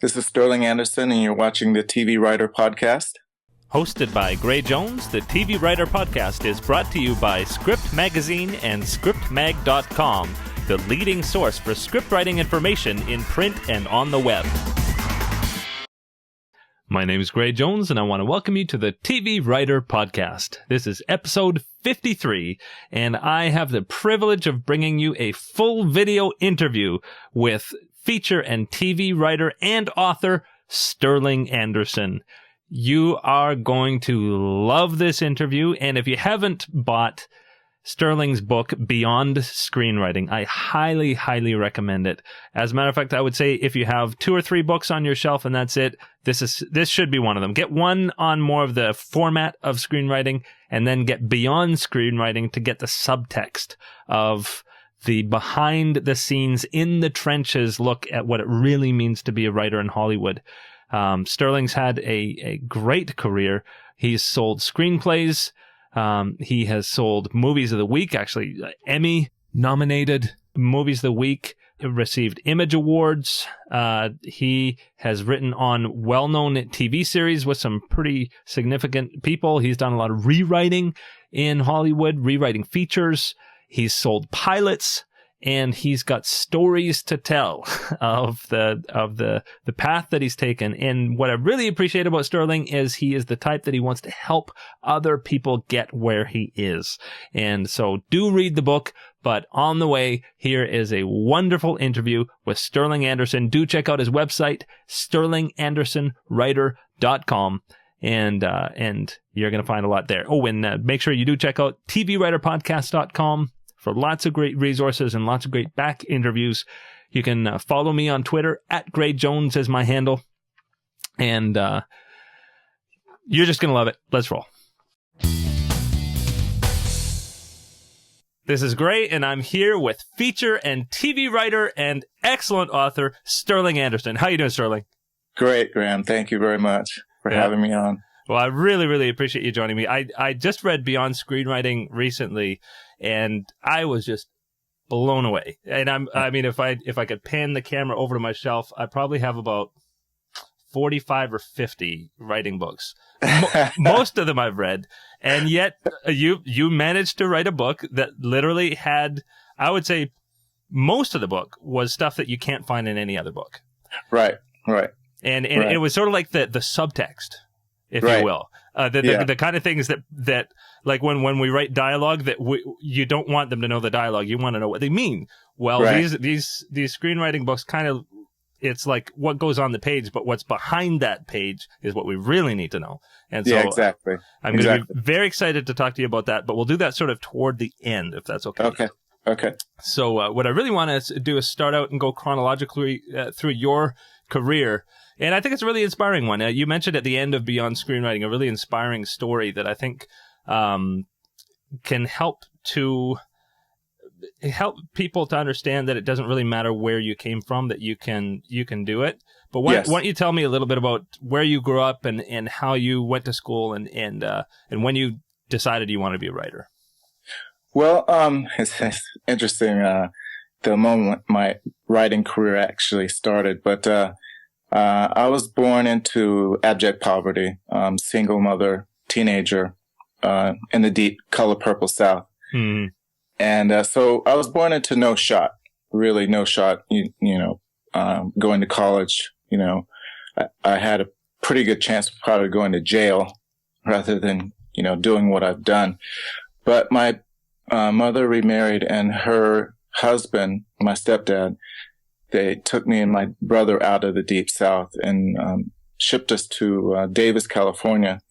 This is Sterling Anderson, and you're watching the TV Writer Podcast. Hosted by Gray Jones, the TV Writer Podcast is brought to you by Script Magazine and ScriptMag.com, the leading source for script writing information in print and on the web. My name is Gray Jones, and I want to welcome you to the TV Writer Podcast. This is episode 53, and I have the privilege of bringing you a full video interview with feature and TV writer and author Sterling Anderson. You are going to love this interview, and if you haven't bought Sterling's book, Beyond Screenwriting, I highly, highly recommend it. As a matter of fact, I would say if you have 2 or 3 books on your shelf and that's it, this should be one of them. Get one on more of the format of screenwriting, and then get Beyond Screenwriting to get the subtext of the behind the scenes, in the trenches look at what it really means to be a writer in Hollywood. Sterling's had a great career. He's sold screenplays. He has sold Movies of the Week, actually Emmy-nominated Movies of the Week, received Image Awards. He has written on well-known TV series with some pretty significant people. He's done a lot of rewriting in Hollywood, rewriting features. He's sold pilots, and he's got stories to tell of the path that he's taken. And what I really appreciate about Sterling is he is the type that he wants to help other people get where he is. And so do read the book, but on the way, here is a wonderful interview with Sterling Anderson. Do check out his website, sterlingandersonwriter.com. And you're going to find a lot there. Oh, and make sure you do check out tvwriterpodcast.com for lots of great resources and lots of great back interviews. You can follow me on Twitter, @GrayJones is my handle. And you're just going to love it. Let's roll. This is Gray, and I'm here with feature and TV writer and excellent author, Sterling Anderson. How you doing, Sterling? Great, Graham. Thank you very much for having me on. Well, I really, really appreciate you joining me. I just read Beyond Screenwriting recently, and I was just blown away. And I mean, if I could pan the camera over to my shelf, I probably have about 45 or 50 writing books. Most of them I've read, and yet you managed to write a book that literally had, I would say, most of the book was stuff that you can't find in any other book. Right. And it was sort of like the subtext, if you will. The kind of things that like when we write dialogue that you don't want them to know the dialogue, you want to know what they mean. Well, these screenwriting books kind of, it's like what goes on the page, but what's behind that page is what we really need to know. And so exactly. I'm going to be very excited to talk to you about that, but we'll do that sort of toward the end, if that's okay. Okay. So what I really want to do is start out and go chronologically through your career. And I think it's a really inspiring one. You mentioned at the end of Beyond Screenwriting a really inspiring story that I think can help people to understand that it doesn't really matter where you came from, that you can do it. But why don't you tell me a little bit about where you grew up and how you went to school and when you decided you wanted to be a writer? Well, it's interesting the moment my writing career actually started, but I was born into abject poverty, single mother, teenager, in the deep color purple South. Mm. And so I was born into no shot, going to college. I had a pretty good chance of probably going to jail rather than, doing what I've done. But my mother remarried, and her husband, my stepdad, they took me and my brother out of the deep South and shipped us to Davis, California,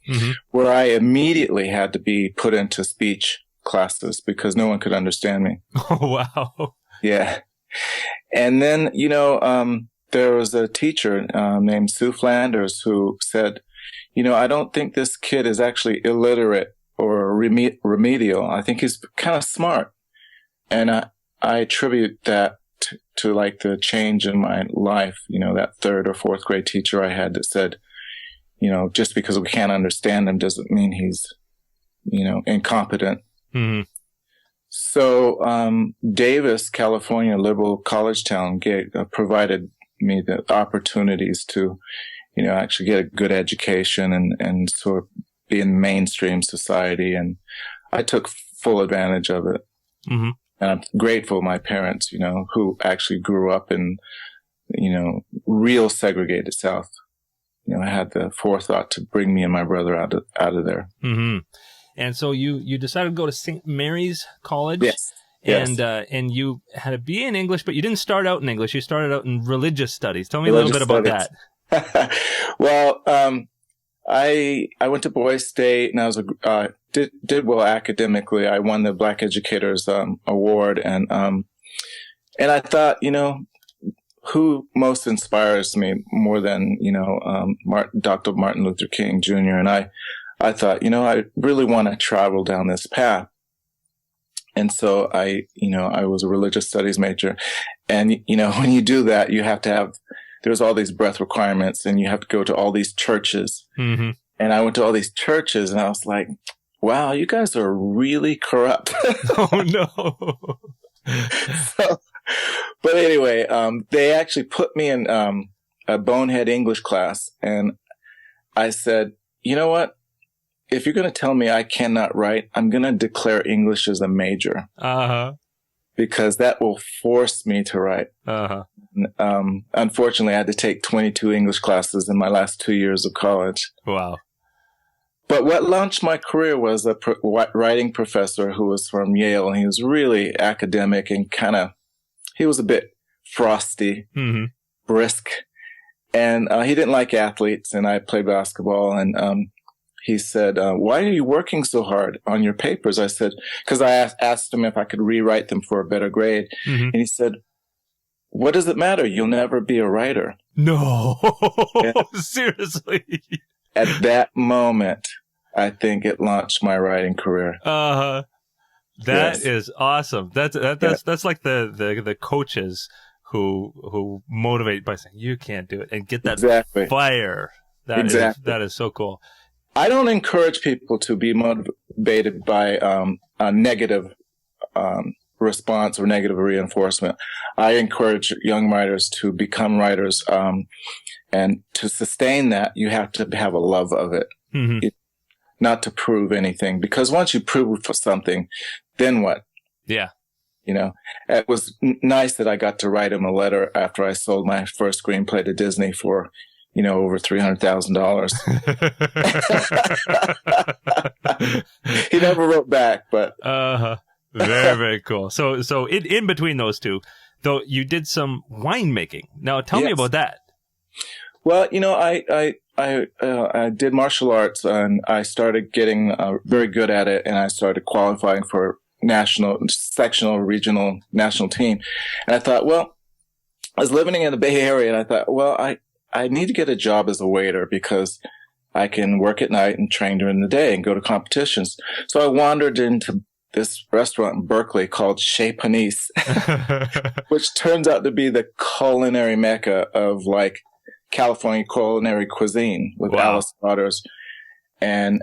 where I immediately had to be put into speech classes because no one could understand me. Oh, wow. Yeah. And then, there was a teacher named Sue Flanders who said, I don't think this kid is actually illiterate or remedial. I think he's kind of smart. And I attribute that to like the change in my life, that 3rd or 4th grade teacher I had that said, just because we can't understand him doesn't mean he's, incompetent. Mm-hmm. So Davis, California, liberal college town, provided me the opportunities to, actually get a good education and sort of be in mainstream society. And I took full advantage of it. Mm-hmm. And I'm grateful to my parents, who actually grew up in, real segregated South. I had the forethought to bring me and my brother out of there. Mm-hmm. And so you decided to go to St. Mary's College. Yes. And you had a BA in English, but you didn't start out in English. You started out in religious studies. Tell me a little bit about that. Well, I went to Boise State, and I was did well academically. I won the Black Educators Award, and I thought, who most inspires me more than Dr. Martin Luther King Jr. And I thought, I really want to travel down this path. And so I was a religious studies major, and when you do that, you have to have. There's all these breadth requirements, and you have to go to all these churches. Mm-hmm. And I went to all these churches, and I was like, wow, you guys are really corrupt. Oh, no. But anyway, they actually put me in a bonehead English class, and I said, you know what? If you're going to tell me I cannot write, I'm going to declare English as a major. Uh-huh. Because that will force me to write. Uh-huh. Unfortunately, I had to take 22 English classes in my last 2 years of college. Wow. But what launched my career was a writing professor who was from Yale, and he was really academic and he was a bit frosty, mm-hmm. brisk, and he didn't like athletes, and I played basketball, and he said, why are you working so hard on your papers? I said, because I asked him if I could rewrite them for a better grade. Mm-hmm. And he said, what does it matter? You'll never be a writer. No, seriously. At that moment, I think it launched my writing career. Uh-huh. That is awesome. That's like the coaches who motivate by saying, you can't do it, and get that fire. That is so cool. I don't encourage people to be motivated by a negative response or negative reinforcement. I encourage young writers to become writers, and to sustain that, you have to have a love of it, mm-hmm. Not to prove anything. Because once you prove for something, then what? Yeah. It was nice that I got to write him a letter after I sold my first screenplay to Disney for over $300,000. He never wrote back, but very, very cool. So in between those two, though, you did some winemaking. Now, tell me about that. Well, I did martial arts, and I started getting very good at it, and I started qualifying for national, sectional, regional, national team. And I thought, well, I was living in the Bay Area, and I thought, well, I need to get a job as a waiter because I can work at night and train during the day and go to competitions. So I wandered into this restaurant in Berkeley called Chez Panisse, which turns out to be the culinary mecca of California culinary cuisine with Alice Waters. And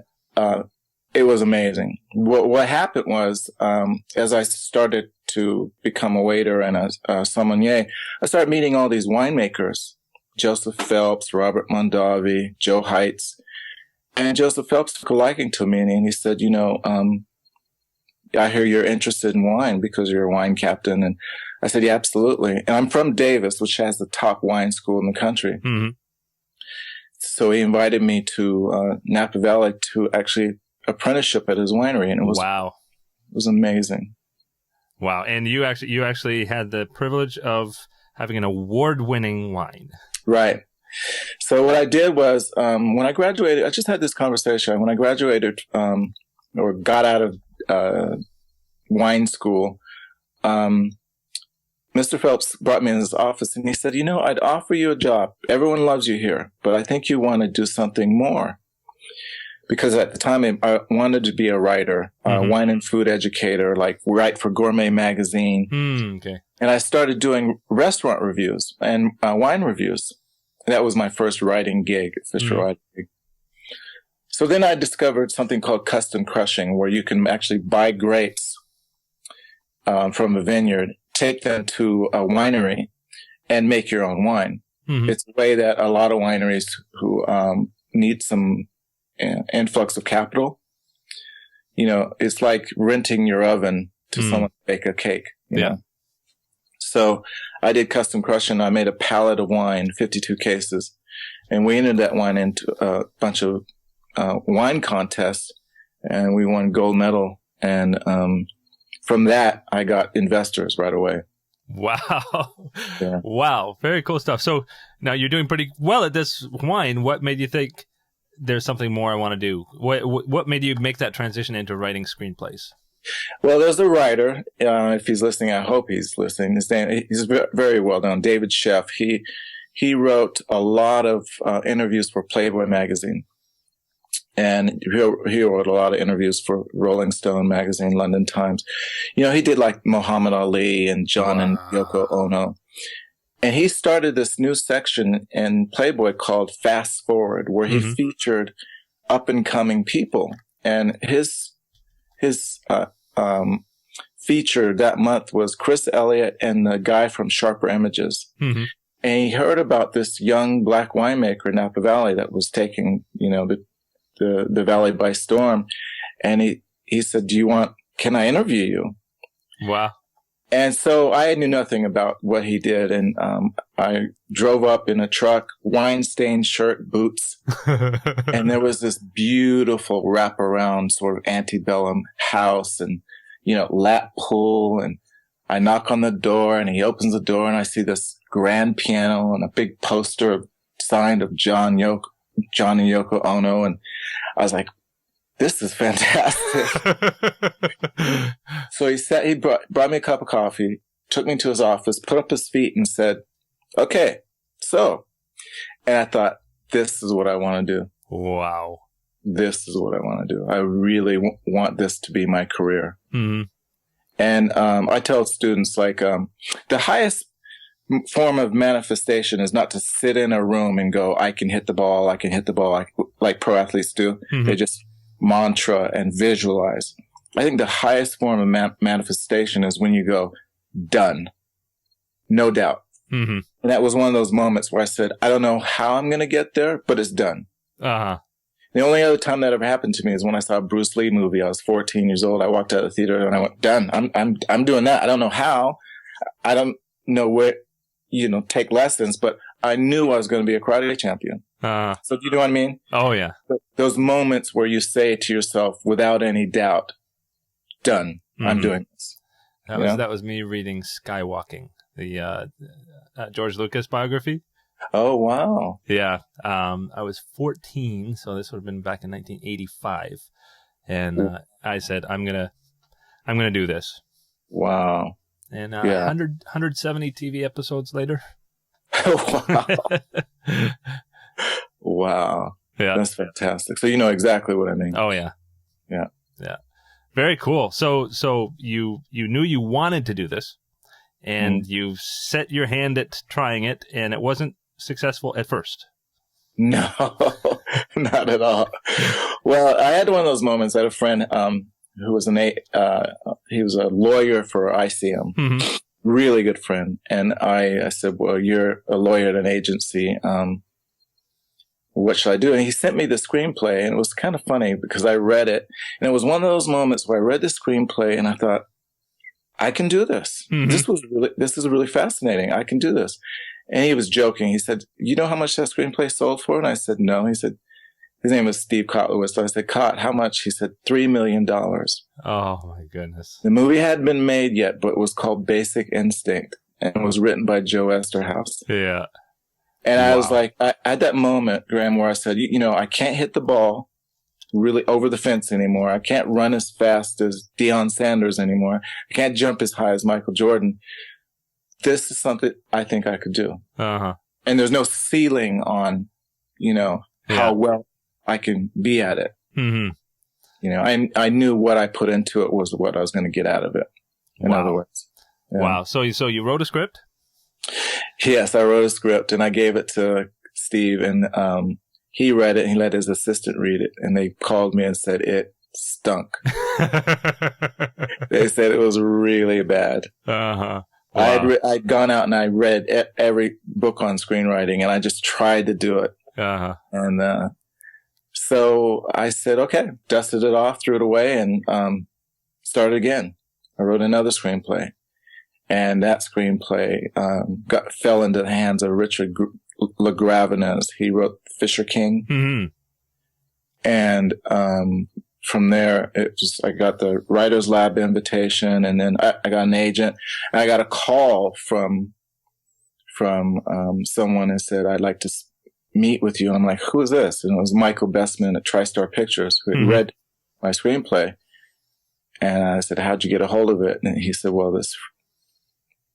it was amazing. What happened was, as I started to become a waiter and a sommelier, I started meeting all these winemakers. Joseph Phelps, Robert Mondavi, Joe Heitz. And Joseph Phelps took a liking to me, and he said, I hear you're interested in wine because you're a wine captain. And I said, yeah, absolutely. And I'm from Davis, which has the top wine school in the country. Mm-hmm. So he invited me to Napa Valley to actually apprenticeship at his winery. And it was, wow. It was amazing. Wow. And you actually had the privilege of having an award-winning wine. Right. So what I did was, when I graduated, I just had this conversation. When I graduated, or got out of wine school, Mr. Phelps brought me in his office, and he said, I'd offer you a job. Everyone loves you here, but I think you want to do something more. Because at the time, I wanted to be a writer, mm-hmm. Wine and food educator, write for Gourmet Magazine. Okay. And I started doing restaurant reviews and wine reviews. That was my first writing gig, official writing gig. So then I discovered something called custom crushing, where you can actually buy grapes from a vineyard, take them to a winery, and make your own wine. It's a way that a lot of wineries who need some influx of capital, it's like renting your oven to someone to bake a cake. You know? So I did custom crushing. I made a pallet of wine, 52 cases, and we entered that wine into a bunch of wine contests, and we won gold medal. And from that, I got investors right away. Wow. Yeah. Wow. Very cool stuff. So now you're doing pretty well at this wine. What made you think there's something more I want to do? What made you make that transition into writing screenplays? Well, there's a writer, if he's listening, I hope he's listening. His name, he's very well known, David Sheff. He wrote a lot of interviews for Playboy magazine. And he wrote a lot of interviews for Rolling Stone magazine, London Times. He did like Muhammad Ali and John and Yoko Ono. And he started this new section in Playboy called Fast Forward, where he featured up and coming people. And his feature that month was Chris Elliott and the guy from Sharper Images. And he heard about this young black winemaker in Napa Valley that was taking, the valley by storm. And he said, can I interview you? Wow. And so I knew nothing about what he did. And I drove up in a truck, wine-stained shirt, boots. And there was this beautiful wraparound sort of antebellum house and, lap pool. And I knock on the door and he opens the door and I see this grand piano and a big poster signed of John and Yoko Ono. And I was like, this is fantastic. So he brought me a cup of coffee, took me to his office, put up his feet and said, okay, so. And I thought, this is what I want to do. Wow. This is what I want to do. I really want this to be my career. And I tell students, like, the highest form of manifestation is not to sit in a room and go, I can hit the ball, like pro athletes do. They just mantra and visualize. I think the highest form of manifestation is when you go, done. No doubt. And that was one of those moments where I said, I don't know how I'm going to get there, but it's done. The only other time that ever happened to me is when I saw a Bruce Lee movie. I was 14 years old. I walked out of the theater and I went, done. I'm doing that. I don't know how. I don't know where, take lessons, but I knew I was going to be a karate champion. So do you know what I mean? Oh, yeah. Those moments where you say to yourself without any doubt, done. I'm doing this. That was me reading Skywalking, the George Lucas biography. Oh, wow. Yeah. I was 14, so this would have been back in 1985. And I said, I'm gonna do this. Wow. And 170 TV episodes later. Wow. Wow. Yeah. That's fantastic. So you know exactly what I mean. Oh, yeah. Yeah. Yeah. Very cool. So you knew you wanted to do this, and you set your hand at trying it, and it wasn't successful at first. No, not at all. Well, I had one of those moments. I had a friend who was he was a lawyer for ICM, really good friend. And I said, well, you're a lawyer at an agency. What should I do? And he sent me the screenplay, and it was kind of funny because I read it, and it was one of those moments where I read the screenplay and I thought, I can do this. This is really fascinating. I can do this. And he was joking. He said, you know how much that screenplay sold for? And I said, no. He said, his name was Steve Kotlowitz. So I said, Kot, how much? He said, $3 million. Oh, my goodness. The movie hadn't been made yet, but it was called Basic Instinct, and it was written by Joe Esterhaus. Yeah. And I was like, I had that moment, Graham, where I said, I can't hit the ball really over the fence anymore. I can't run as fast as Deion Sanders anymore. I can't jump as high as Michael Jordan. This is something I think I could do. And there's no ceiling on, how well I can be at it. I knew what I put into it was what I was going to get out of it. In other words. Yeah. Wow. So you wrote a script? Yes, I wrote a script and I gave it to Steve, and he read it and he let his assistant read it, and they called me and said it stunk. They said it was really bad. Wow. I'd gone out and I read every book on screenwriting, and I just tried to do it. Uh-huh. And so I said, okay, dusted it off, threw it away, and started again. I wrote another screenplay, and that screenplay fell into the hands of Richard LaGravenese. He wrote Fisher King, Mm-hmm. and from there, I got the Writers Lab invitation, and then I got an agent, and I got a call from someone and said, I'd like to meet with you. And I'm like, who is this? And it was Michael Bestman at TriStar Pictures, who had read my screenplay. And I said, how'd you get a hold of it? And he said, well, this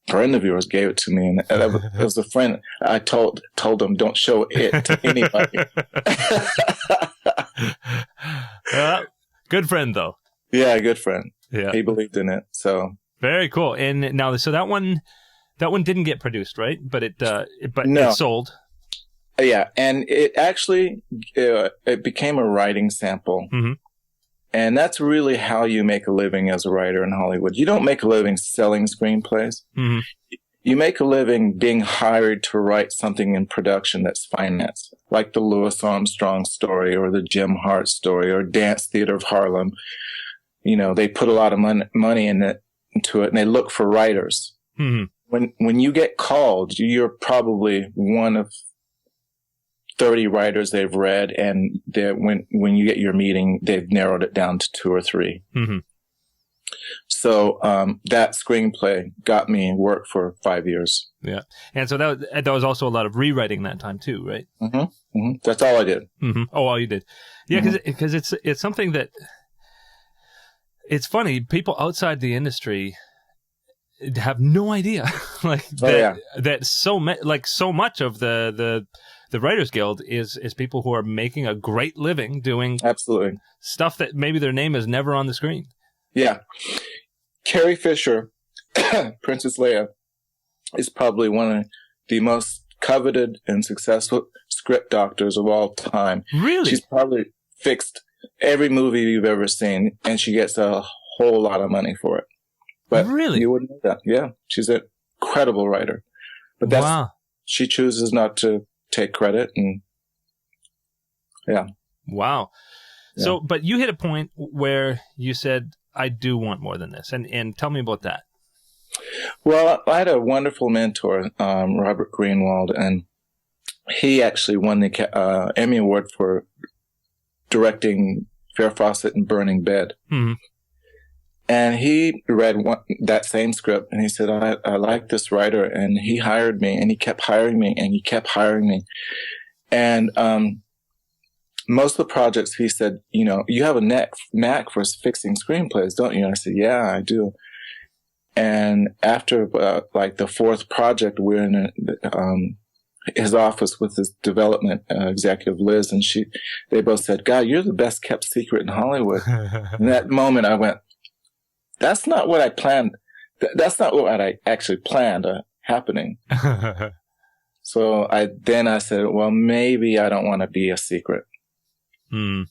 friend of yours gave it to me. And it was a friend. I told him, don't show it to anybody. Good friend, though. Yeah, good friend. Yeah, he believed in it. So very cool. And now, so that one didn't get produced, right? But it sold. Yeah, and it actually it became a writing sample, and that's really how you make a living as a writer in Hollywood. You don't make a living selling screenplays. You make a living being hired to write something in production that's financed, like the Louis Armstrong story or the Jim Hart story or Dance Theater of Harlem. You know, they put a lot of money into it, and they look for writers. When you get called, you're probably one of 30 writers they've read, and when you get your meeting, they've narrowed it down to 2 or 3. So that screenplay got me work for 5 years. Yeah, and so that was also a lot of rewriting that time too, right? That's all I did. Oh, all you did. Yeah, because it's something that it's funny. People outside the industry have no idea, that so much of the Writers Guild is people who are making a great living doing absolutely stuff that maybe their name is never on the screen. Yeah. Carrie Fisher, Princess Leia, is probably one of the most coveted and successful script doctors of all time. Really? She's probably fixed every movie you've ever seen, and she gets a whole lot of money for it. But really? You wouldn't know that. Yeah. She's an incredible writer. But she chooses not to take credit, and yeah. Wow. Yeah. So, but you hit a point where you said, I do want more than this. And tell me about that. Well, I had a wonderful mentor, Robert Greenwald, and he actually won the Emmy Award for directing Farrah Fawcett and Burning Bed. And he read that same script, and he said, I like this writer. And he hired me, and he kept hiring me, and he kept hiring me. And most of the projects, he said, you know, you have a knack for fixing screenplays, don't you? And I said, yeah, I do. And after like the 4th project, we're in his office with his development executive, Liz, and they both said, God, you're the best kept secret in Hollywood. In that moment, I went, that's not what I planned. That's not what I actually planned happening. So I said, well, maybe I don't want to be a secret. Yeah.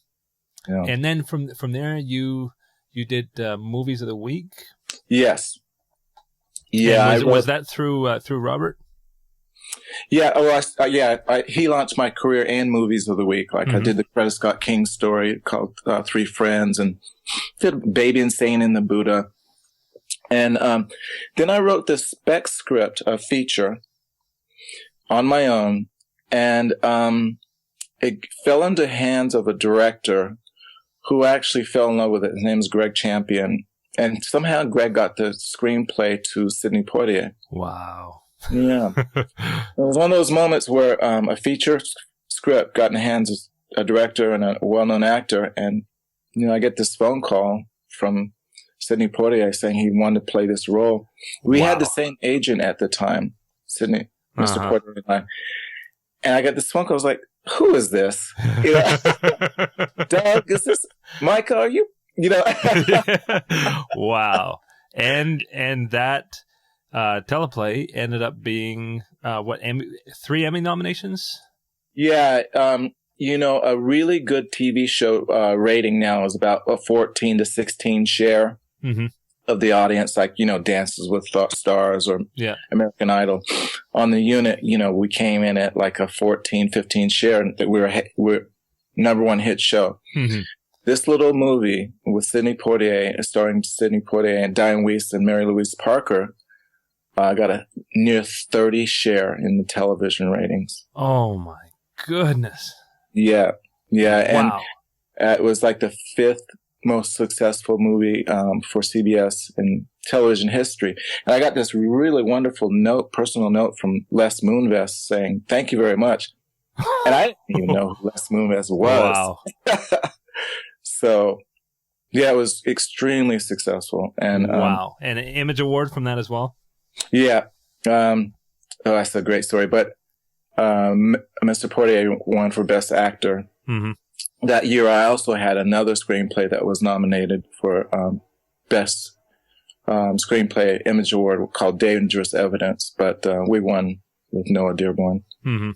And then from there, you did Movies of the Week. Yes. Yeah. Was that through Robert? Yeah. Oh, he launched my career in Movies of the Week. Like I did the Coretta Scott King story called Three Friends, and did Baby Insane in the Buddha. And then I wrote this spec script, a feature, on my own, and it fell into hands of a director who actually fell in love with it. His name is Greg Champion. And somehow Greg got the screenplay to Sidney Poitier. Wow. Yeah. It was one of those moments where a feature script got in the hands of a director and a well-known actor. And, you know, I get this phone call from Sidney Poitier saying he wanted to play this role. We had the same agent at the time, Sidney, Mr. Poitier and I. And I got this phone call. I was like, who is this? You know, Doug, is this Micah? Are you? You know. Wow. And that teleplay ended up being 3 Emmy nominations? Yeah. You know, a really good TV show rating now is about a 14 to 16 share. of the audience, like, Dances with Stars or Yeah. American Idol. On the unit, we came in at like a 14, 15 share, and we're number one hit show. Mm-hmm. This little movie with starring Sidney Poitier and Diane Weiss and Mary Louise Parker, got a near 30 share in the television ratings. Oh my goodness. Yeah. And Wow. it was like the fifth most successful movie for CBS in television history. And I got this really wonderful personal note from Les Moonves saying, "Thank you very much." And I didn't even know who Les Moonves was. Wow. So, yeah, it was extremely successful. And wow. And an Image Award from that as well? Yeah. That's a great story. But Mr. Poitier won for Best Actor. Mm-hmm. That year, I also had another screenplay that was nominated for Best Screenplay Image Award called Dangerous Evidence, but we won with Noah Dearborn. Mm-hmm.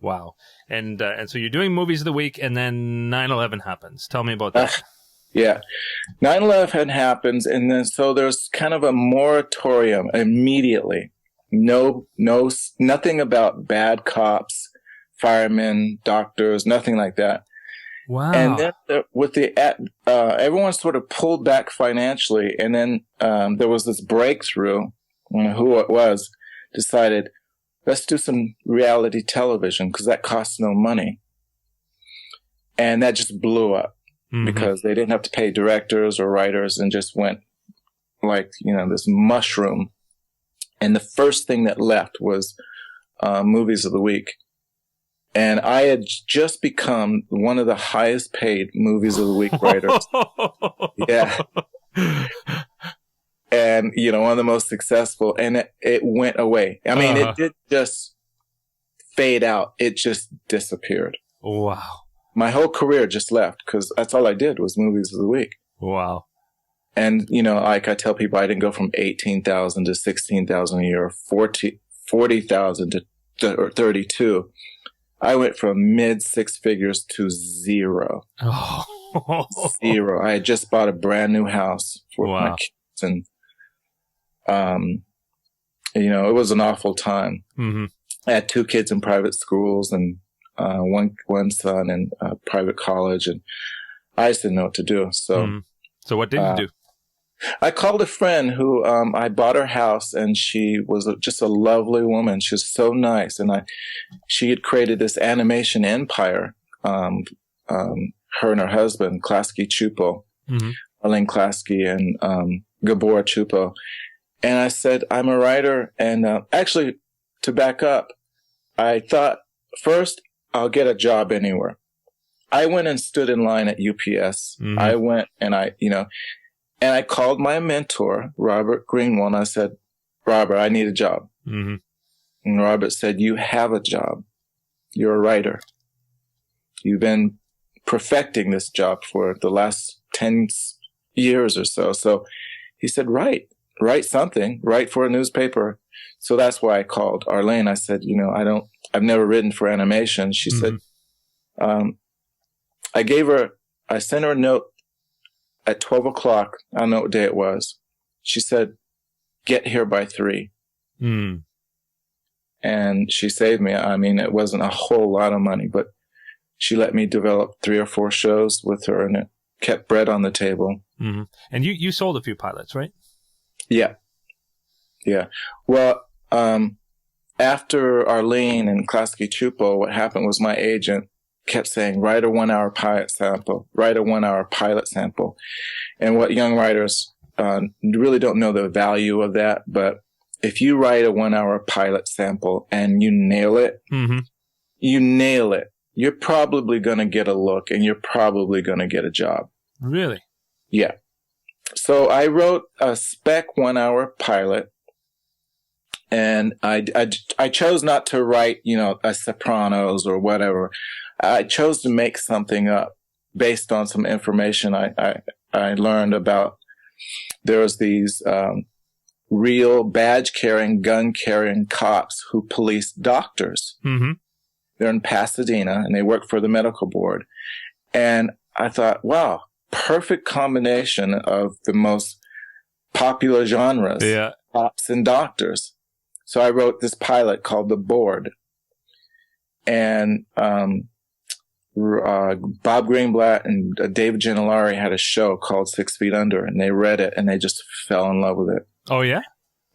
Wow. And so you're doing Movies of the Week, and then 9/11 happens. Tell me about that. Yeah. 9/11 happens, and then so there's kind of a moratorium immediately. Nothing about bad cops, firemen, doctors, nothing like that. Wow. And then everyone sort of pulled back financially. And then there was this breakthrough. Who it was decided, let's do some reality television because that costs no money. And that just blew up because they didn't have to pay directors or writers and just went like, this mushroom. And the first thing that left was Movies of the Week. And I had just become one of the highest paid Movies of the Week writers. Yeah. And, one of the most successful. And it went away. I mean, it didn't just fade out. It just disappeared. Wow. My whole career just left because that's all I did was Movies of the Week. Wow. And, like I tell people, I didn't go from 18,000 to 16,000 a year, 40,000 to 32. I went from mid six figures to zero. Oh. Zero. I had just bought a brand new house for my kids. And, it was an awful time. Mm-hmm. I had 2 kids in private schools and one son in private college. And I just didn't know what to do. So, So what did you do? I called a friend who I bought her house, and she was just a lovely woman. She was so nice, and she had created this animation empire. Her and her husband, Klasky Chupo, Arlene Klasky, and Gabor Chupo. And I said, I'm a writer, and actually, to back up, I thought first I'll get a job anywhere. I went and stood in line at UPS. I went and and I called my mentor, Robert Greenwald, and I said, Robert, I need a job. And Robert said, you have a job. You're a writer. You've been perfecting this job for the last 10 years or so. So he said, write something, write for a newspaper. So that's why I called Arlene. I said, I've never written for animation. She said, I sent her a note at 12 o'clock. I don't know what day it was. She said, get here by 3. And she saved me. I mean, it wasn't a whole lot of money, but she let me develop 3 or 4 shows with her, and it kept bread on the table. And you sold a few pilots, right? Yeah. Well, after Arlene and Klasky Chupo, what happened was my agent kept saying, write a 1-hour pilot sample, write a 1-hour pilot sample. And what young writers really don't know the value of that. But if you write a 1-hour pilot sample and you nail it, you're probably going to get a look, and you're probably going to get a job. Really? Yeah. So I wrote a spec 1-hour pilot, and I chose not to write, a Sopranos or whatever. I chose to make something up based on some information I learned about. There was these real badge-carrying, gun-carrying cops who policed doctors. They're in Pasadena, and they work for the medical board. And I thought, wow, perfect combination of the most popular genres, Yeah. cops and doctors. So I wrote this pilot called The Board. And Bob Greenblatt and David Gennellari had a show called 6 Feet Under, and they read it and they just fell in love with it. Oh, yeah?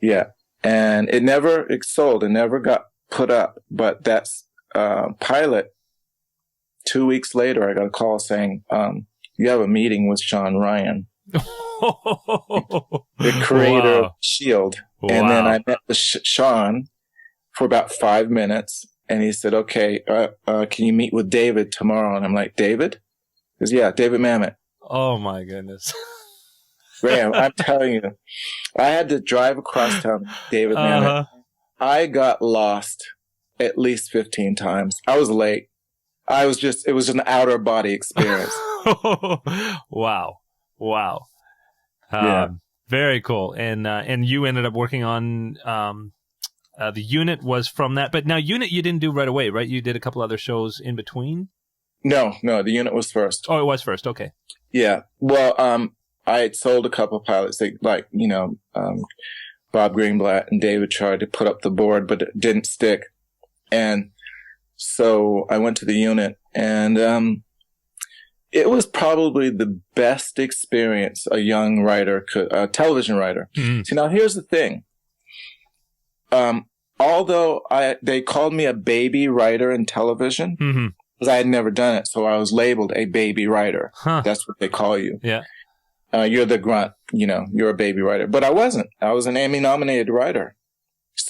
Yeah. And it sold. It never got put up. But that's pilot. 2 weeks later, I got a call saying, you have a meeting with Sean Ryan, the creator of S.H.I.E.L.D. And then I met with Sean for about 5 minutes. And he said, okay, can you meet with David tomorrow? And I'm like, David? He says, yeah, David Mamet. Oh, my goodness. Graham, I'm telling you, I had to drive across town with David Mamet. I got lost at least 15 times. I was late. It was an outer body experience. Wow. Yeah. Very cool. And you ended up working on, the unit was from that, but now unit you didn't do right away, right? You did a couple other shows in between. No, the unit was first. Oh, it was first. Okay. Yeah. Well, I had sold a couple of pilots, Bob Greenblatt and David tried to put up The Board, but it didn't stick. And so I went to the unit, and it was probably the best experience a young writer a television writer. Mm-hmm. See, now here's the thing. Although they called me a baby writer in television, because I had never done it, so I was labeled a baby writer. Huh. That's what they call you. Yeah. You're the grunt, you're a baby writer. But I wasn't. I was an Emmy-nominated writer.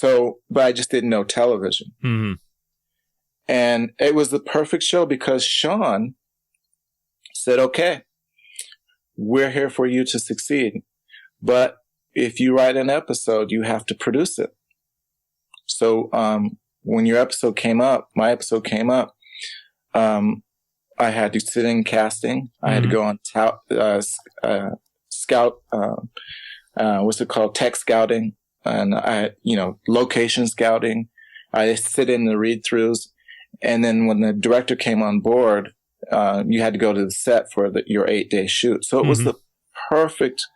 But I just didn't know television. Mm-hmm. And it was the perfect show because Sean said, okay, we're here for you to succeed. But if you write an episode, you have to produce it. So when my episode came up, I had to sit in casting. I had to go on scout, tech scouting, and I had, location scouting. I sit in the read-throughs. And then when the director came on board, you had to go to the set for your 8-day shoot. So it was the perfect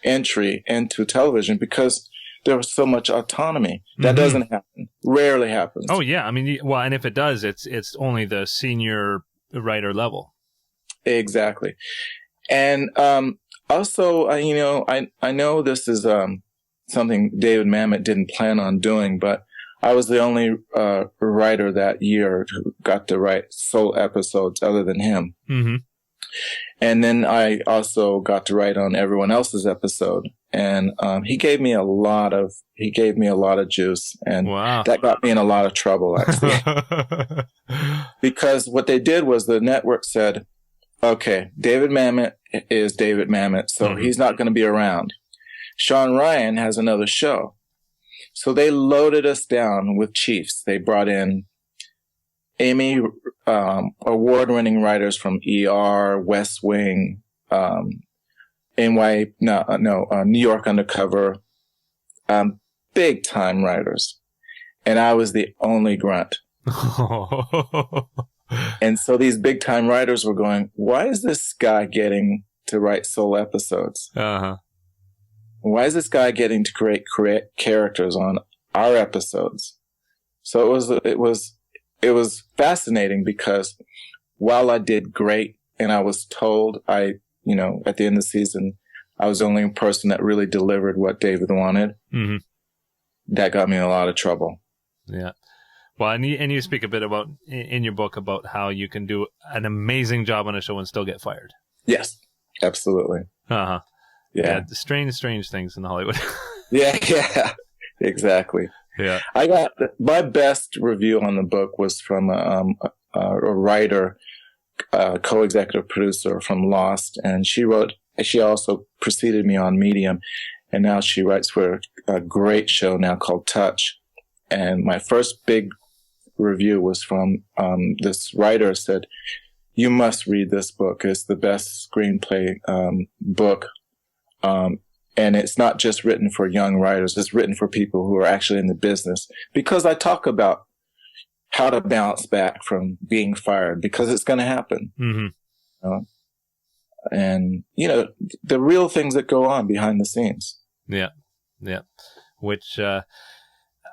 entry into television because there was so much autonomy. That doesn't happen. Rarely happens. Oh, yeah. I mean, well, and if it does, it's only the senior writer level. Exactly. And also, I know this is something David Mamet didn't plan on doing, but I was the only writer that year who got to write sole episodes other than him. Mm-hmm. And then I also got to write on everyone else's episode. And he gave me a lot of juice, and that got me in a lot of trouble, actually. Because what they did was the network said, okay, David Mamet is David Mamet, so he's not going to be around. Sean Ryan has another show. So they loaded us down with chiefs. They brought in Emmy award-winning writers from ER, West Wing, New York Undercover, big-time writers. And I was the only grunt. And so these big-time writers were going, why is this guy getting to write sole episodes? Uh-huh. Why is this guy getting to create characters on our episodes? So it was fascinating because while I did great and I was told at the end of the season, I was the only person that really delivered what David wanted. Mm-hmm. That got me in a lot of trouble. Yeah. Well, and you speak a bit about in your book about how you can do an amazing job on a show and still get fired. Yes, absolutely. Uh-huh. Yeah. Strange things in Hollywood. Yeah, exactly. Yeah. I got my best review on the book was from a writer, co-executive producer from Lost, and she also preceded me on Medium, and now she writes for a great show now called Touch. And my first big review was from this writer said, you must read this book. It's the best screenplay book. And it's not just written for young writers. It's written for people who are actually in the business, because I talk about how to bounce back from being fired, because it's going to happen. Mm-hmm. And, the real things that go on behind the scenes. Yeah. Yeah. Which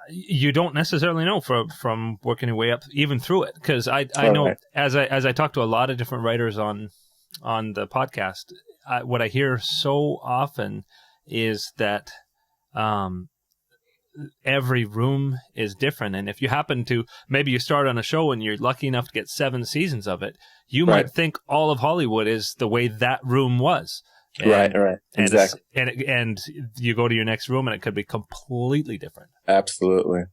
you don't necessarily know from working your way up even through it. Because I know Right. as I talk to a lot of different writers on the podcast, what I hear so often is that every room is different. And if you happen to, maybe you start on a show and you're lucky enough to get 7 seasons of it, you Right. might think all of Hollywood is the way that room was. Right. Exactly. And you go to your next room and it could be completely different. Absolutely.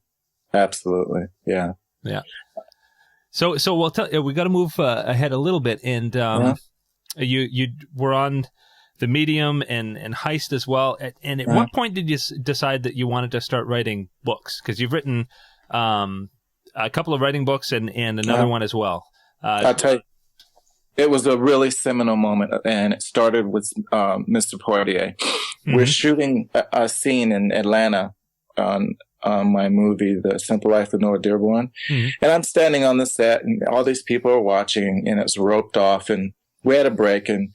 Yeah. Yeah. So we'll we got to move ahead a little bit. And you were on The Medium and Heist as well. And at what point did you decide that you wanted to start writing books? Because you've written a couple of writing books and another one as well. I'll tell you, it was a really seminal moment, and it started with Mr. Poirier. Mm-hmm. We're shooting a scene in Atlanta on my movie, The Simple Life of Noah Dearborn. Mm-hmm. And I'm standing on the set, and all these people are watching, and it's roped off, and we had a break, and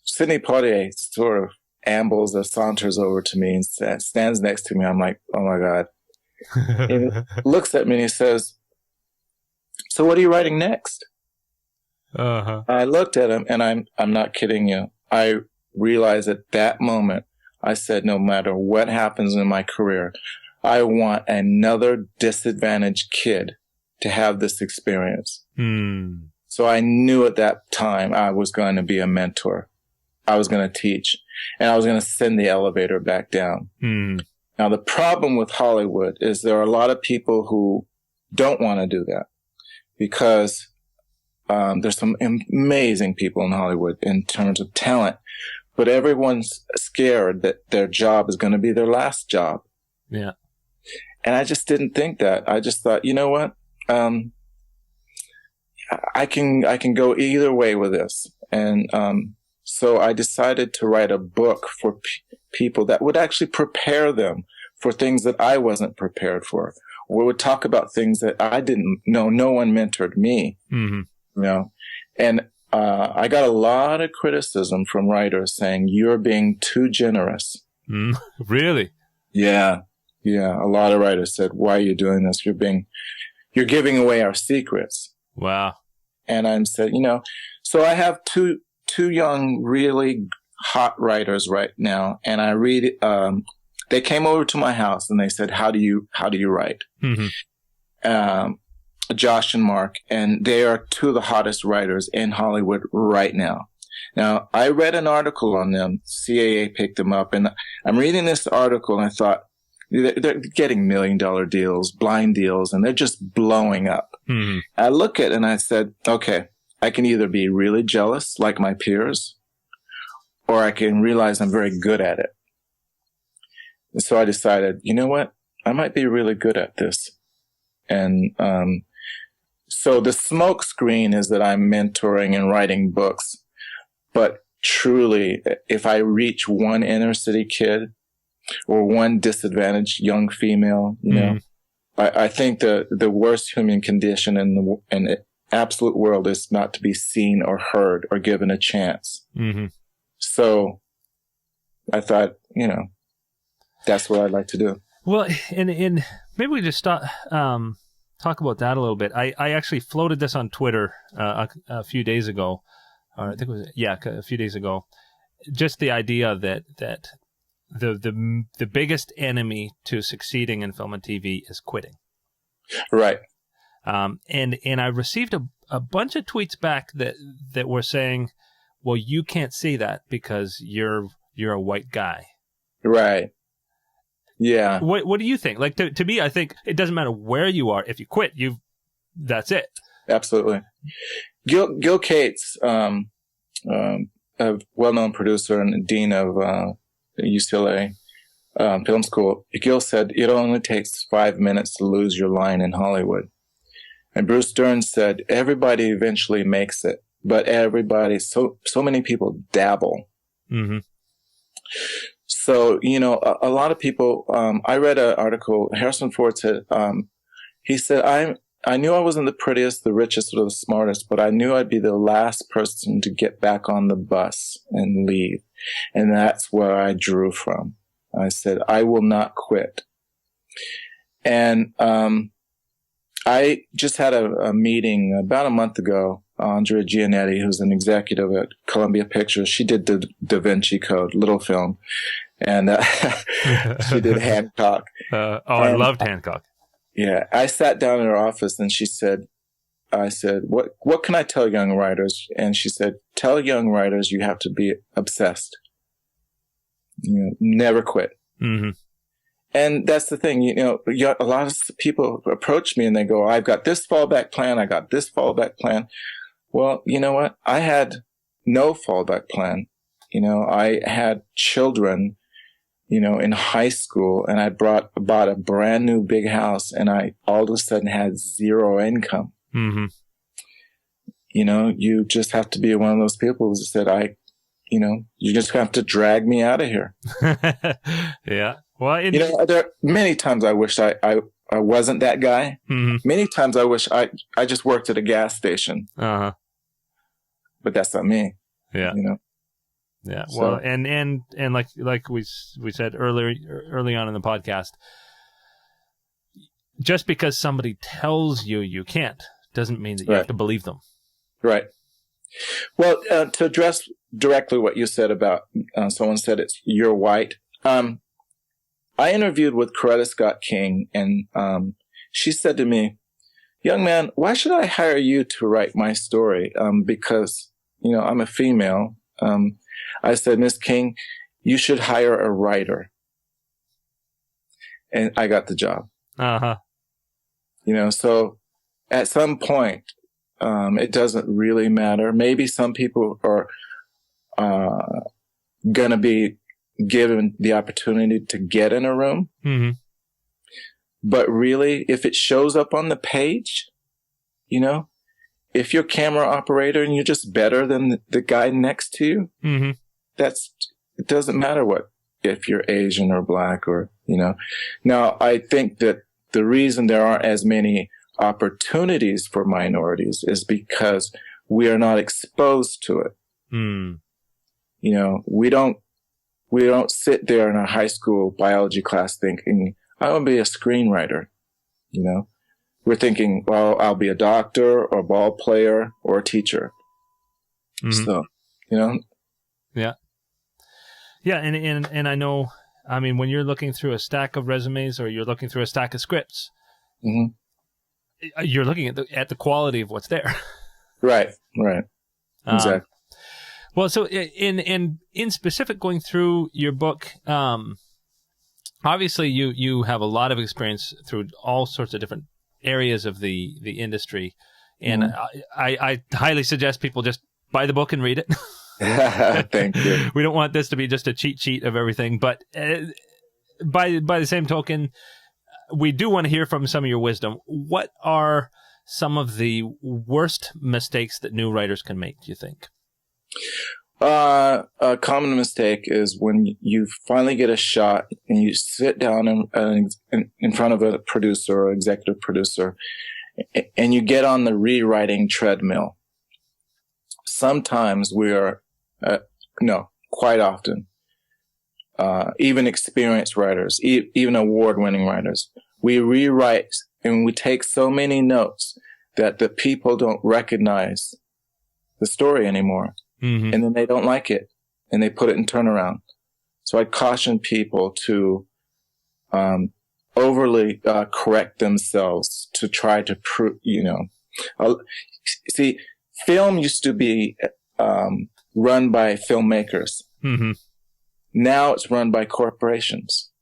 Sidney Poitier sort of ambles or saunters over to me and stands next to me. I'm like, oh my God. He looks at me and he says, so what are you writing next? Uh-huh. I looked at him, and I'm not kidding you. I realized at that moment, I said, no matter what happens in my career, I want another disadvantaged kid to have this experience. Mm. So I knew at that time I was going to be a mentor. I was going to teach, and I was going to send the elevator back down. Mm. Now, the problem with Hollywood is there are a lot of people who don't want to do that because there's some amazing people in Hollywood in terms of talent, but everyone's scared that their job is going to be their last job. Yeah. And I just didn't think that. I just thought, you know what? I can go either way with this. And so I decided to write a book for people that would actually prepare them for things that I wasn't prepared for. Or would talk about things that I didn't know. No one mentored me. Mm-hmm. You know, and I got a lot of criticism from writers saying you're being too generous. Really? Yeah. A lot of writers said, "Why are you doing this? You're giving away our secrets." Wow. And I said, so I have two young, really hot writers right now, and I read. They came over to my house and they said, "How do you write?" Mm-hmm. Josh and Mark, and they are two of the hottest writers in Hollywood right now. Now, I read an article on them. CAA picked them up, and I'm reading this article, and I thought, they're getting $1 million deals, blind deals, and they're just blowing up. Mm-hmm. I look at it, and I said, okay, I can either be really jealous like my peers, or I can realize I'm very good at it. And so I decided, you know what? I might be really good at this. And so the smoke screen is that I'm mentoring and writing books. But truly, if I reach one inner city kid or one disadvantaged young female, I think the worst human condition in the absolute world is not to be seen or heard or given a chance. Mm-hmm. So I thought, that's what I'd like to do. Well, and maybe we just talk about that a little bit. I actually floated this on Twitter a few days ago, or I think it was a few days ago. Just the idea that the biggest enemy to succeeding in film and TV is quitting. Right. And I received a bunch of tweets back that were saying, "Well, you can't say that because you're a white guy." Right. Yeah. What do you think? Like to me, I think it doesn't matter where you are. If you quit, that's it. Absolutely. Gil Cates, a well-known producer and dean of UCLA Film School, Gil said it only takes 5 minutes to lose your line in Hollywood. And Bruce Dern said everybody eventually makes it, but so many people dabble. Mm-hmm. So, a lot of people, I read an article, Harrison Ford said, he said, I knew I wasn't the prettiest, the richest, or the smartest, but I knew I'd be the last person to get back on the bus and leave. And that's where I drew from. I said, I will not quit. And I just had a meeting about a month ago. Andrea Giannetti, who's an executive at Columbia Pictures, she did the Da Vinci Code, little film, and she did Hancock. I loved Hancock. Yeah, I sat down in her office and I said, what can I tell young writers? And she said, tell young writers you have to be obsessed. Never quit. Mm-hmm. And that's the thing, a lot of people approach me and they go, I've got this fallback plan. I got this fallback plan. Well, you know what? I had no fallback plan. I had children, in high school, and I bought a brand new big house, and I all of a sudden had zero income. Mm-hmm. You just have to be one of those people who said, you just have to drag me out of here. Yeah. Well, there are many times I wish I wasn't that guy. Mm-hmm. Many times I wish I just worked at a gas station. Uh-huh. But that's not me. Yeah. Yeah. So, well, and like we said early on in the podcast, just because somebody tells you can't doesn't mean that you have to believe them. Right. Well, to address directly what you said about someone said you're white. I interviewed with Coretta Scott King, and she said to me, young man, why should I hire you to write my story? Because, I'm a female. I said, Miss King, you should hire a writer. And I got the job. Uh-huh. So at some point, it doesn't really matter. Maybe some people are going to be given the opportunity to get in a room. Mm-hmm. But really, if it shows up on the page, if you're a camera operator and you're just better than the guy next to you, mm-hmm. It doesn't matter if you're Asian or black or, Now, I think that the reason there aren't as many opportunities for minorities is because we are not exposed to it. Mm. We don't sit there in a high school biology class thinking, I want to be a screenwriter. We're thinking, well, I'll be a doctor or a ball player or a teacher. Mm-hmm. So, Yeah. Yeah. And I know, when you're looking through a stack of resumes or you're looking through a stack of scripts, mm-hmm. you're looking at the quality of what's there. Right. Exactly. Well, so in specific, going through your book, obviously you have a lot of experience through all sorts of different areas of the industry, and mm-hmm. I highly suggest people just buy the book and read it. Thank you. We don't want this to be just a cheat sheet of everything, but by the same token, we do want to hear from some of your wisdom. What are some of the worst mistakes that new writers can make, do you think? A common mistake is when you finally get a shot and you sit down in front of a producer or executive producer and you get on the rewriting treadmill. Sometimes quite often, even experienced writers, even award-winning writers, we rewrite and we take so many notes that the people don't recognize the story anymore. Mm-hmm. And then they don't like it and they put it in turnaround. So I caution people to overly correct themselves to try to prove, see, film used to be run by filmmakers. Mm-hmm. Now it's run by corporations.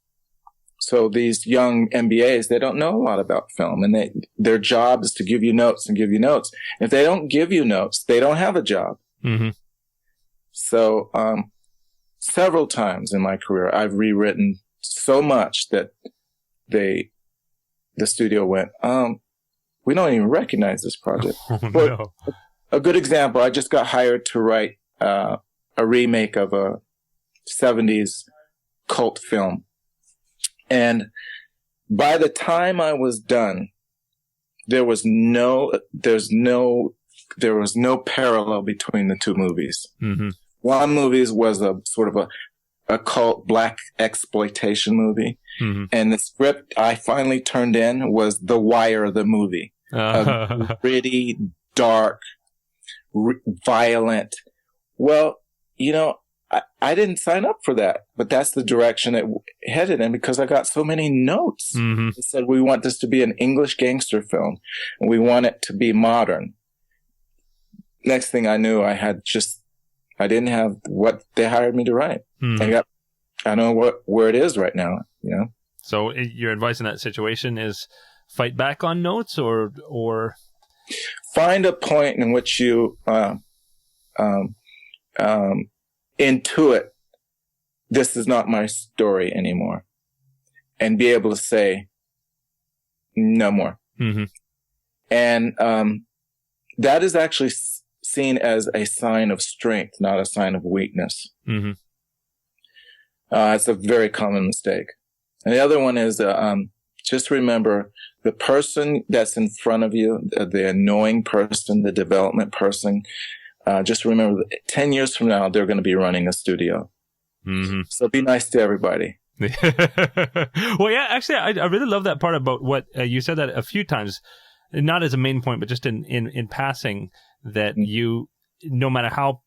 So these young MBAs, they don't know a lot about film, and their job is to give you notes and give you notes. If they don't give you notes, they don't have a job. Mm-hmm. So several times in my career, I've rewritten so much that the studio went, we don't even recognize this project. Oh, no. A good example, I just got hired to write a remake of a 70s cult film. And by the time I was done, there was no parallel between the two movies. Mm-hmm. One movie was a sort of a cult black exploitation movie. Mm-hmm. And the script I finally turned in was The Wire, the movie. A gritty, dark, violent. Well, I didn't sign up for that, but that's the direction it headed in because I got so many notes. Mm-hmm. They said, we want this to be an English gangster film and we want it to be modern. Next thing I knew, I didn't have what they hired me to write. Mm-hmm. I know where it is right now, So your advice in that situation is fight back on notes or find a point in which you intuit this is not my story anymore and be able to say no more. Mm-hmm. And that is actually seen as a sign of strength, not a sign of weakness. Mm-hmm. It's a very common mistake. And the other one is just remember the person that's in front of you, the annoying person, the development person, just remember that 10 years from now, they're going to be running a studio. Mm-hmm. So be nice to everybody. Well, yeah, actually, I really love that part about what you said that a few times, not as a main point, but just in passing, that you, no matter how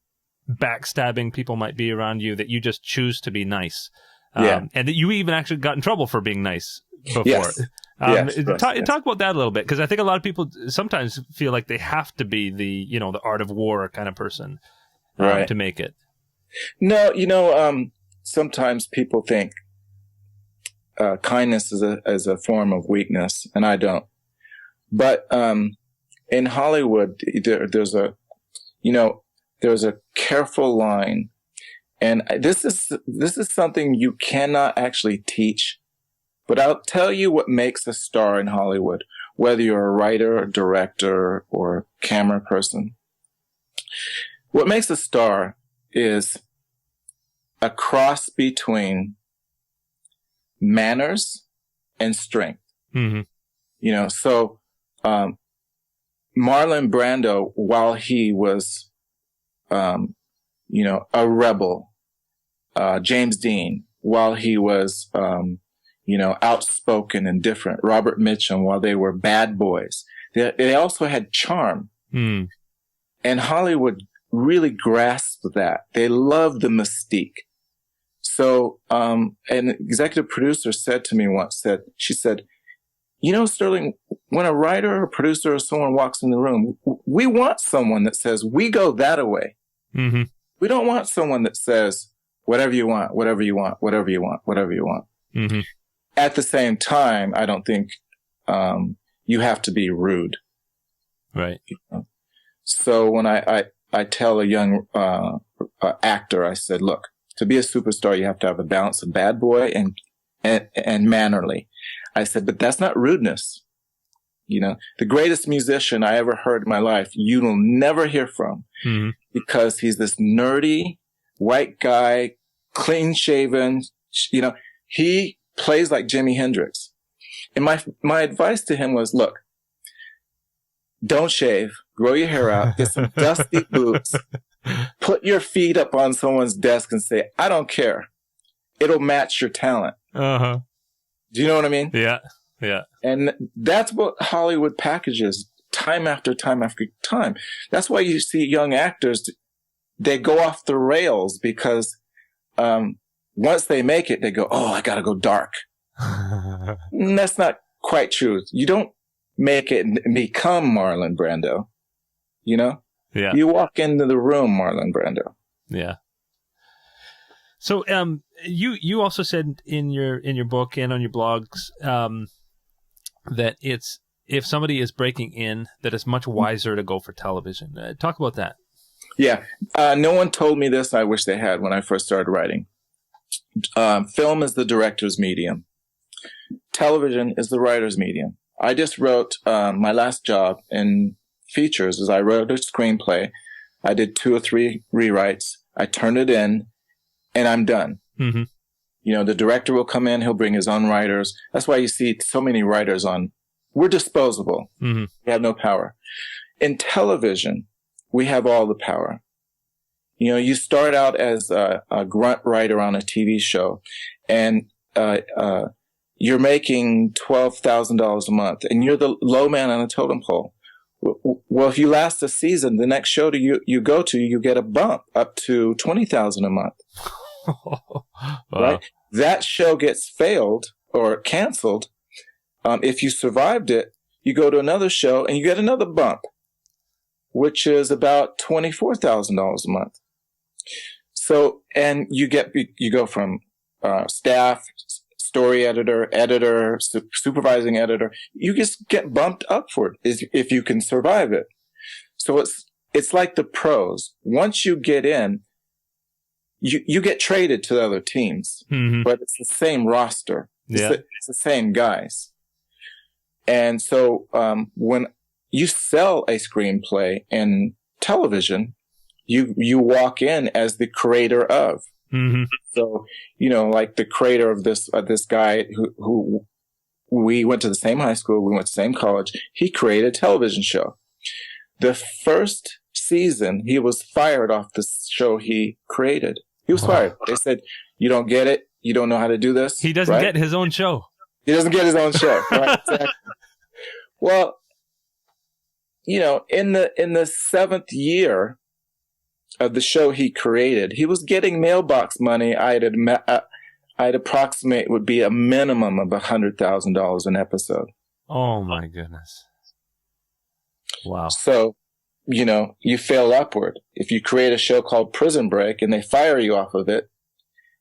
backstabbing people might be around you, that you just choose to be nice. And that you even actually got in trouble for being nice before. Yes. Talk about that a little bit, because I think a lot of people sometimes feel like they have to be the art of war kind of person to make it. No, sometimes people think kindness is a form of weakness, and I don't. But in Hollywood, there's a careful line, and this is something you cannot actually teach. But I'll tell you what makes a star in Hollywood, whether you're a writer, a director, or camera person. What makes a star is a cross between manners and strength. Mm-hmm. So Marlon Brando, while he was, a rebel, James Dean, while he was, outspoken and different, Robert Mitchum, while they were bad boys, they also had charm. Mm. And Hollywood really grasped that. They loved the mystique. So, an executive producer said to me once, she said, Sterling, when a writer or producer or someone walks in the room, we want someone that says, we go that way. Mm-hmm. We don't want someone that says, whatever you want, whatever you want, whatever you want, whatever you want. Mm-hmm. At the same time, I don't think you have to be rude. Right. So when I tell a young actor, I said, look, to be a superstar, you have to have a balance of bad boy and mannerly. I said, but that's not rudeness. The greatest musician I ever heard in my life, you will never hear from because he's this nerdy white guy, clean shaven. He plays like Jimi Hendrix. And my advice to him was, look, don't shave, grow your hair out, get some dusty boots, put your feet up on someone's desk and say, I don't care. It'll match your talent. Uh-huh. Do you know what I mean? Yeah. Yeah. And that's what Hollywood packages time after time after time. That's why you see young actors, they go off the rails because once they make it, they go, oh, I got to go dark. And that's not quite true. You don't make it and become Marlon Brando. Yeah. You walk into the room, Marlon Brando. Yeah. So, you also said in your book and on your blogs, that if somebody is breaking in, that it's much wiser to go for television. Talk about that. Yeah. No one told me this. I wish they had when I first started writing. Film is the director's medium. Television is the writer's medium. I just wrote, my last job in features is I wrote a screenplay. I did 2 or 3 rewrites. I turned it in and I'm done. Mm-hmm. The director will come in. He'll bring his own writers. That's why you see so many writers on we're disposable. Mm-hmm. We have no power. In television, we have all the power. You know, you start out as a grunt writer on a TV show, and you're making $12,000 a month, and you're the low man on a totem pole. Well, if you last a season, the next show you go to, you get a bump up to $20,000 a month. Wow. Right? That show gets failed or canceled. If you survived it, you go to another show and you get another bump, which is about $24,000 a month. So, and you go from staff, story editor, supervising editor. You just get bumped upward if you can survive it. So it's like the pros. Once you get in, you get traded to the other teams, Mm-hmm. but it's the same roster. Yeah. It's the same guys. And so when you sell a screenplay in television, you walk in as the creator of. Mm-hmm. So, you know, like the creator of this guy who we went to the same high school, we went to the same college. He created a television show. The first season, he was fired off the show he created. He was fired. They said, "You don't get it. You don't know how to do this." He doesn't get his own show. He doesn't get his own show. Right? Exactly. Well, you know, in the seventh year of the show he created, he was getting mailbox money. I'd approximate would be a minimum of $100,000 an episode. Oh my goodness! Wow. So, you know, you fail upward. If you create a show called Prison Break and they fire you off of it,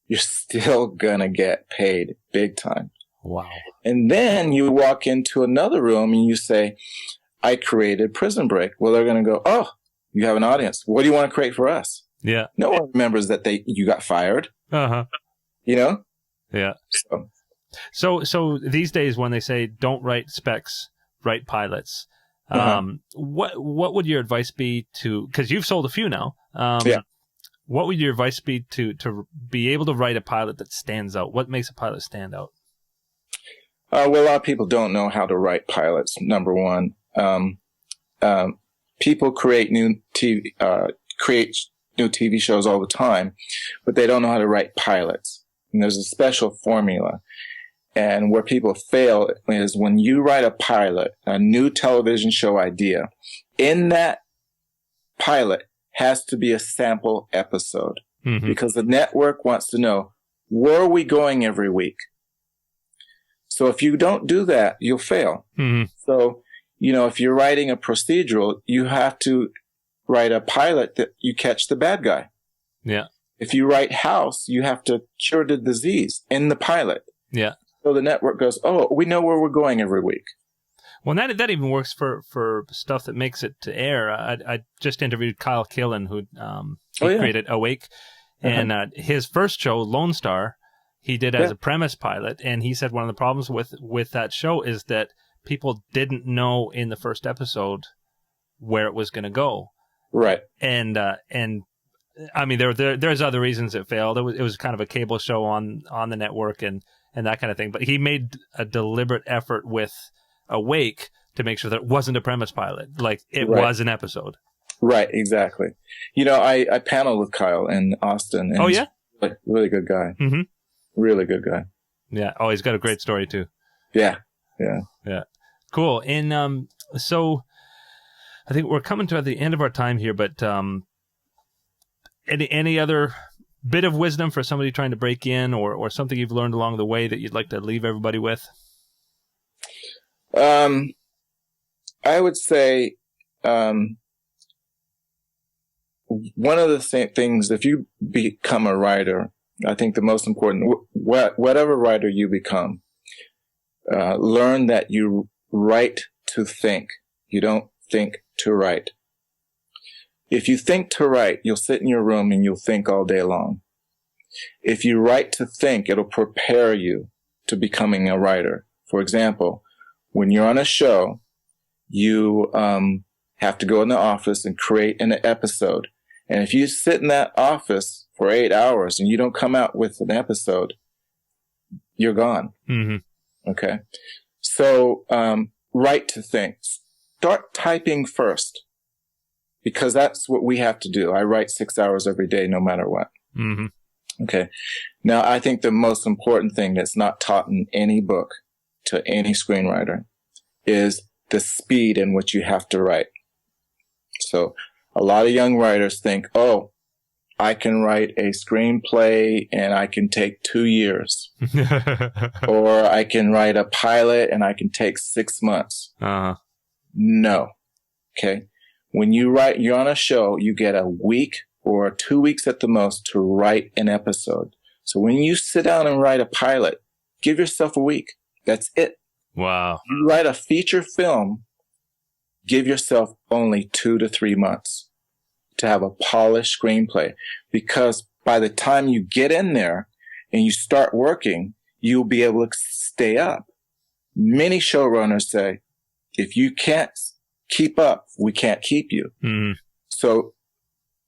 you're still gonna get paid big time. Wow. And then you walk into another room and you say, "I created Prison Break." Well, they're gonna go, "Oh, you have an audience. What do you want to create for us?" Yeah. No one remembers that you got fired. Uh-huh. You know? Yeah. So these days when they say don't write specs, write pilots, what would your advice be to, because you've sold a few now. Yeah. What would your advice be to be able to write a pilot that stands out? What makes a pilot stand out? Well, a lot of people don't know how to write pilots, number one. People create new TV shows all the time, but they don't know how to write pilots. And there's a special formula. And where people fail is when you write a pilot, a new television show idea, in that pilot has to be a sample episode, because the network wants to know, where are we going every week? So if you don't do that, you'll fail. Mm-hmm. So, you know, if you're writing a procedural, you have to write a pilot that you catch the bad guy. Yeah. If you write House, you have to cure the disease in the pilot. Yeah. So the network goes, "Oh, we know where we're going every week." Well, that even works for stuff that makes it to air. I just interviewed Kyle Killen, who created Awake, and his first show, Lone Star, he did as a premise pilot, and he said one of the problems with that show is that people didn't know in the first episode where it was going to go. Right. And I mean, there's other reasons it failed. It was kind of a cable show on the network and that kind of thing. But he made a deliberate effort with Awake to make sure that it wasn't a premise pilot, like it was an episode. Right. Exactly. You know, I paneled with Kyle in Austin. And yeah. He's a really good guy. Mm-hmm. Really good guy. Yeah. Oh, he's got a great story too. Yeah. Cool. And so I think we're coming to the end of our time here, but any other bit of wisdom for somebody trying to break in, or something you've learned along the way that you'd like to leave everybody with? I would say one of the things, if you become a writer, I think the most important, whatever writer you become, learn that you write to think. You don't think to write. If you think to write, you'll sit in your room and you'll think all day long. If you write to think, it'll prepare you to becoming a writer. For example, when you're on a show, you have to go in the office and create an episode. And if you sit in that office for 8 hours and you don't come out with an episode, you're gone. Mm-hmm. Okay. So write to think. Start typing first, because that's what we have to do. I write 6 hours every day, no matter what. Mm-hmm. Okay. Now, I think the most important thing that's not taught in any book to any screenwriter is the speed in which you have to write. So a lot of young writers think, oh, I can write a screenplay and I can take 2 years. Or I can write a pilot and I can take 6 months. Uh-huh. No. Okay. When you're on a show, you get a week or 2 weeks at the most to write an episode. So when you sit down and write a pilot, give yourself a week. That's it. Wow. You write a feature film, give yourself only 2 to 3 months to have a polished screenplay, because by the time you get in there and you start working, you'll be able to stay up. Many showrunners say, if you can't keep up, we can't keep you. Mm. So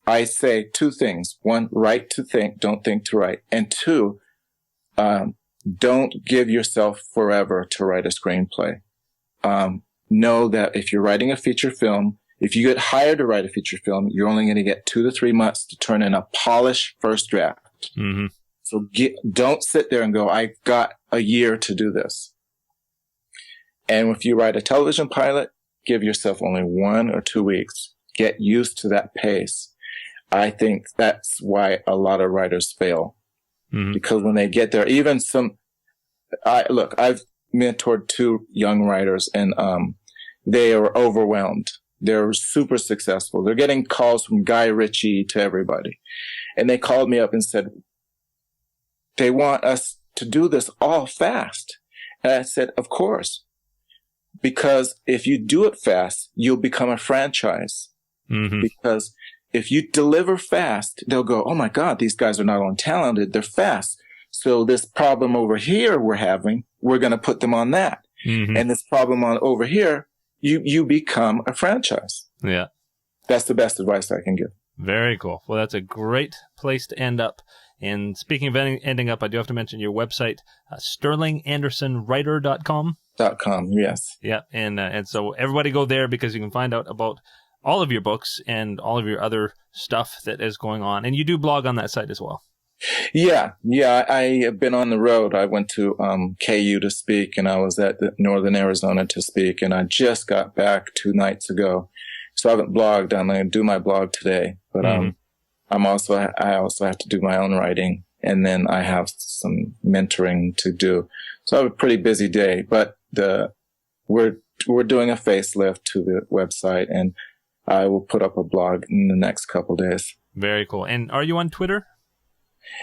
I say 2 things. 1, write to think, don't think to write. And 2, don't give yourself forever to write a screenplay. Know that if you're writing a feature film, if you get hired to write a feature film, you're only going to get 2 to 3 months to turn in a polished first draft. Mm-hmm. So don't sit there and go, I've got a year to do this. And if you write a television pilot, give yourself only 1 or 2 weeks. Get used to that pace. I think that's why a lot of writers fail. Mm-hmm. Because when they get there, even I've mentored 2 young writers, and they are overwhelmed. They're super successful. They're getting calls from Guy Ritchie to everybody. And they called me up and said, they want us to do this all fast. And I said, of course, because if you do it fast, you'll become a franchise. Mm-hmm. Because if you deliver fast, they'll go, oh my God, these guys are not only talented, they're fast. So this problem over here we're having, we're going to put them on that. Mm-hmm. And this problem over here, you become a franchise. Yeah. That's the best advice I can give. Very cool. Well, that's a great place to end up. And speaking of ending up, I do have to mention your website, sterlingandersonwriter.com. .com, yes. Yeah. And so everybody go there, because you can find out about all of your books and all of your other stuff that is going on. And you do blog on that site as well. Yeah. I have been on the road. I went to KU to speak, and I was at Northern Arizona to speak, and I just got back 2 nights ago. So I haven't blogged. I'm going to do my blog today, but I also have to do my own writing, and then I have some mentoring to do. So I have a pretty busy day, but we're doing a facelift to the website, and I will put up a blog in the next couple days. Very cool. And are you on Twitter?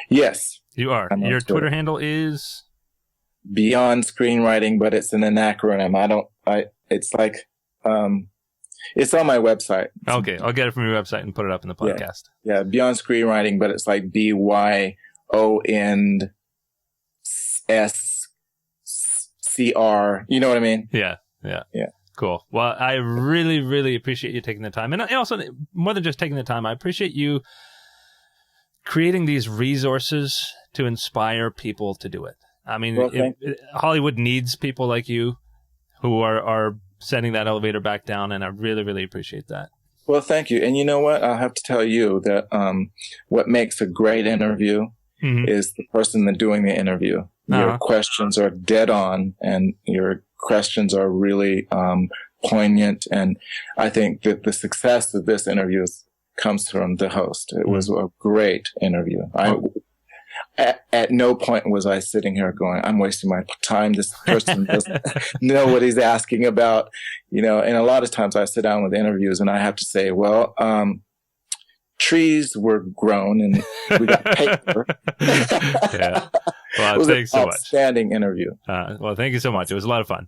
Yes. You are. Your Twitter handle is? Beyond Screenwriting, but it's an acronym. It's like, it's on my website. Okay. I'll get it from your website and put it up in the podcast. Yeah. Beyond Screenwriting, but it's like BYONSCR. You know what I mean? Yeah. Cool. Well, I really, really appreciate you taking the time. And also, more than just taking the time, I appreciate you creating these resources to inspire people to do it. I mean, Hollywood needs people like you who are setting that elevator back down, and I really, really appreciate that. Well, thank you. And you know what? I'll have to tell you that what makes a great interview is the person that's doing the interview. Your questions are dead on, and your questions are really poignant. And I think that the success of this interview comes from the host. It was a great interview. At no point was I sitting here going, I'm wasting my time. This person doesn't know what he's asking about, and a lot of times I sit down with interviews and I have to say, well, trees were grown and we got paper. Yeah. Well, it was thanks so much. Outstanding interview. Well, thank you so much. It was a lot of fun.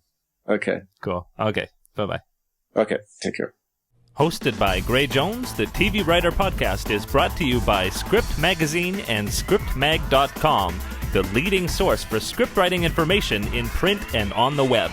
Okay. Cool. Okay. Bye-bye. Okay. Take care. Hosted by Gray Jones, the TV Writer Podcast is brought to you by Script Magazine and ScriptMag.com, the leading source for script writing information in print and on the web.